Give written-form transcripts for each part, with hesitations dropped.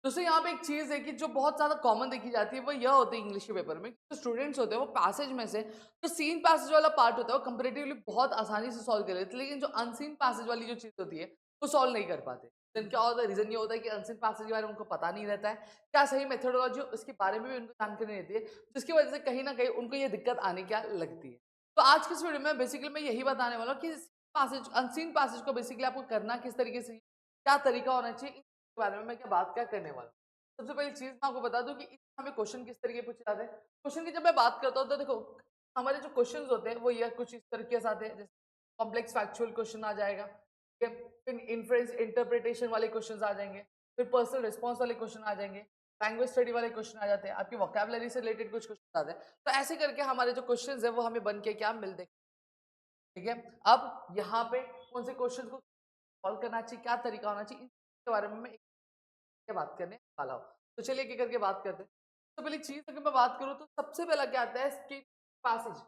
दोस्तों यहाँ पे एक चीज़ है कि जो बहुत ज़्यादा कॉमन देखी जाती है वो यह होती है इंग्लिश के पेपर में, जो स्टूडेंट्स होते हैं वो पैसेज में से जो सीन पैसेज वाला पार्ट होता है वो कंपैरेटिवली बहुत आसानी से सॉल्व कर लेते हैं, लेकिन जो अनसीन पैसेज वाली जो चीज़ होती है वो सॉल्व नहीं कर पाते। देन क्या होता है, रीज़न ये होता है कि अनसीन पैसेज के बारे में उनको पता नहीं रहता है, क्या सही मेथोडोलॉजी उसके बारे में भी उनको जानकारी नहीं रहती है, जिसकी वजह से कहीं न कहीं उनको ये दिक्कत आने क्या लगती है। तो आज के इस वीडियो में बेसिकली मैं यही बताने वाला हूँ कि पैसेज अनसीन पैसेज को बेसिकली आपको करना किस तरीके से, क्या तरीका होना चाहिए, इसके बारे में मैं क्या करने वाला हूँ। सबसे पहली चीज़ मैं आपको बता दूँ कि हमें क्वेश्चन किस तरीके पूछे जाते हैं। क्वेश्चन की जब मैं बात करता हूँ तो देखो, हमारे जो क्वेश्चंस होते हैं वो ये कुछ इस तरीके से आते हैं, जैसे कॉम्प्लेक्स फैक्चुअल क्वेश्चन आ जाएगा, ठीक है? फिर इन्फ्रेंस इंटरप्रिटेशन वाले क्वेश्चंस आ जाएंगे, फिर पर्सनल रिस्पॉन्स वाले क्वेश्चन आ जाएंगे, लैंग्वेज स्टडी वाले क्वेश्चन आ जाते हैं, आपकी वोकैबुलरी से रिलेटेड कुछ क्वेश्चन आते हैं। तो ऐसे करके हमारे जो क्वेश्चंस है वो हमें बन के क्या मिलते हैं, ठीक है? अब यहाँ पे कौन से क्वेश्चन को सॉल्व करना चाहिए, क्या तरीका होना चाहिए, इसके बारे में मैं के बात करने वाला हूँ। तो चलिए एक-एक करके बात करते हैं। तो पहली चीज़ अगर मैं बात करूँ तो सबसे पहला क्या आता है, स्किप पैसेज।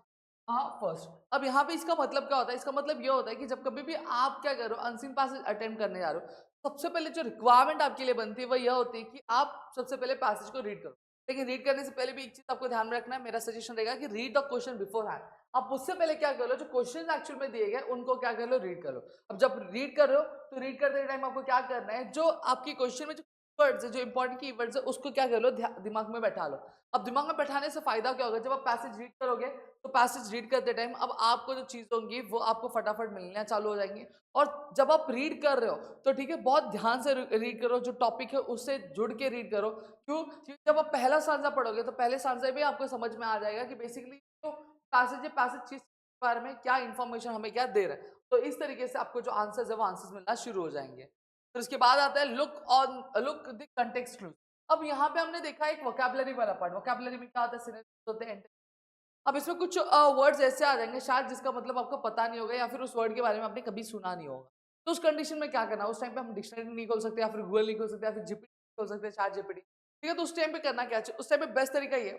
हाँ, फर्स्ट। अब यहाँ पे इसका मतलब क्या होता है? इसका मतलब ये होता है कि जब कभी भी आप क्या कर रहे हो, अनसीन पैसेज अटेम्प्ट करने जा रहे हो, सबसे पहले जो रिक्वायरमेंट आपके लिए बनती है वो यह होती है कि आप सबसे पहले पैसेज को रीड करो। लेकिन रीड करने से पहले भी एक चीज़ आपको ध्यान में रखना है, मेरा सजेशन रहेगा कि read the question before hand. आप उससे पहले क्या कर लो, जो क्वेश्चन एक्चुअल में दिए गए उनको क्या कर लो, रीड कर लो। अब जब रीड कर रहे हो तो रीड करते टाइम आपको क्या करना है, जो आपकी क्वेश्चन में जो कीवर्ड्स है, जो इंपॉर्टेंट कीवर्ड्स है उसको क्या कर लो, दिमाग में बैठा लो। अब दिमाग में बैठाने से फायदा क्या होगा, जब आप पैसेज रीड करोगे तो पैसेज रीड करते टाइम अब आपको जो चीज़ होंगी वो आपको फटाफट मिलना चालू हो जाएंगी। और जब आप रीड कर रहे हो तो ठीक है, बहुत ध्यान से रीड करो, जो टॉपिक है उससे जुड़ के रीड करो। क्यों? क्योंकि जब आप पहला स्टांजा पढ़ोगे तो पहले स्टांजा भी आपको समझ में आ जाएगा कि बेसिकली जो पैसेज है, पैसेज चीज के बारे में क्या इन्फॉर्मेशन हमें क्या दे रहा है। तो इस तरीके से आपको जो आंसर्स है वो आंसर्स मिलना शुरू हो जाएंगे। फिर उसके बाद आता है लुक द कंटेक्स्ट क्लूज। अब यहाँ पे हमने देखा एक वोकैबुलरी वाला पार्ट। वोकैबुलरी में क्या होता है, सिनोनिम्स होते हैं। अब इसमें कुछ वर्ड्स ऐसे आ जाएंगे शायद जिसका मतलब आपको पता नहीं होगा, या फिर उस वर्ड के बारे में आपने कभी सुना नहीं होगा। तो उस कंडीशन में क्या करना है, उस टाइम पे हम डिक्शनरी नहीं खोल सकते, या फिर गूगल नहीं खोल सकते, या फिर जीपीटी खोल सकते हैं, चैट जीपीटी, ठीक है? तो उस टाइम पे करना क्या चाहिए, उस टाइम पे बेस्ट तरीका ये है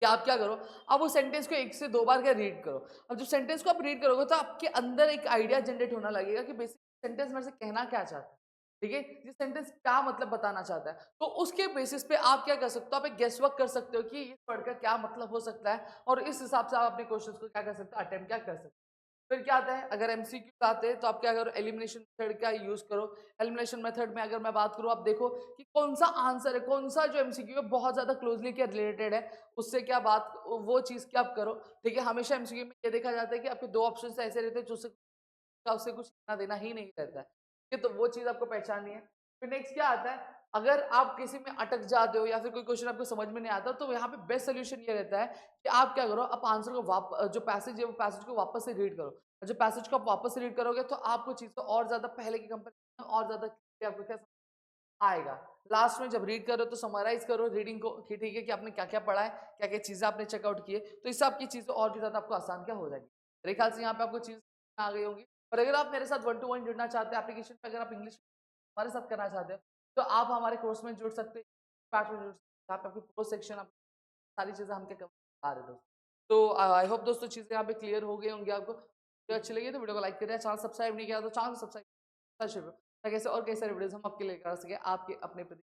कि आप क्या करो, आप वो सेंटेंस को 1 से 2 बार क्या रीड करो। अब जब सेंटेंस को आप रीड करोगे तो आपके अंदर एक आइडिया जनरेट होना लगेगा कि बेसिक सेंटेंस मेरे से कहना क्या चाहता है, ठीक है? ये सेंटेंस क्या मतलब बताना चाहता है। तो उसके बेसिस पे आप क्या कर सकते हो, आप एक गेस वर्क कर सकते हो कि ये वर्ड का क्या मतलब हो सकता है, और इस हिसाब से आप अपने क्वेश्चंस को क्या कर सकते हो, अटेम्प्ट क्या कर सकते हो। फिर क्या आता है, अगर एमसीक्यू आते हैं तो आप क्या करो, एलिमिनेशन मेथड का यूज करो। एलिमिनेशन मेथड में अगर मैं बात करूं, आप देखो कि कौन सा आंसर है, कौन सा जो एमसीक्यू है बहुत ज्यादा क्लोजली क्या रिलेटेड है, उससे क्या बात, वो चीज क्या आप करो, ठीक है? हमेशा एमसीक्यू में ये देखा जाता है कि आपके दो ऑप्शन ऐसे रहते हैं जो उससे कुछ लेना देना ही नहीं रहता है, ठीक है? तो वो चीज आपको पहचाननी है। फिर नेक्स्ट क्या आता है, अगर आप किसी में अटक जाते हो या फिर कोई क्वेश्चन आपको समझ में नहीं आता, तो यहाँ पे बेस्ट सोल्यूशन ये रहता है कि आप क्या करो, आप आंसर को जो पैसेज है वो पैसेज को वापस से रीड करो। और जो पैसेज को आप वापस से रीड करोगे तो आपको चीज़ को और ज़्यादा पहले की कंपैरिजन में और ज़्यादा आपको क्या समझ आएगा। लास्ट में जब रीड करो तो समराइज़ करो रीडिंग को कि ठीक है कि आपने क्या-क्या पढ़ा है, क्या-क्या चीज़ें आपने चेकआउट की है, तो इससे आपकी चीज़ें और भी ज़्यादा आपको आसान क्या हो जाएगी। मेरे ख्याल से यहाँ पे आपको चीज़ आ गई होंगी। और अगर आप मेरे साथ 1 टू 1 जुड़ना चाहते हैं, एप्लीकेशन पे अगर आप इंग्लिश हमारे साथ करना चाहते हो, तो आप हमारे कोर्स में जुड़ सकते हैं, पार्ट में जुड़ सकते हैं, जहाँ पे आपको प्रो सेक्शन आप सारी चीज़ें हम क्या कवर बता रहे दोस्तों। तो आई होप दोस्तों चीज़ें यहाँ पे क्लियर हो गई होंगी आपको। वीडियो अच्छी लगी तो वीडियो को लाइक करें, चैनल सब्सक्राइब नहीं किया तो चैनल सब्सक्राइब ताकि ऐसे और कई सारे वीडियोज़ हम आपके लिए लेकर आ सकें आपके अपने प्रति।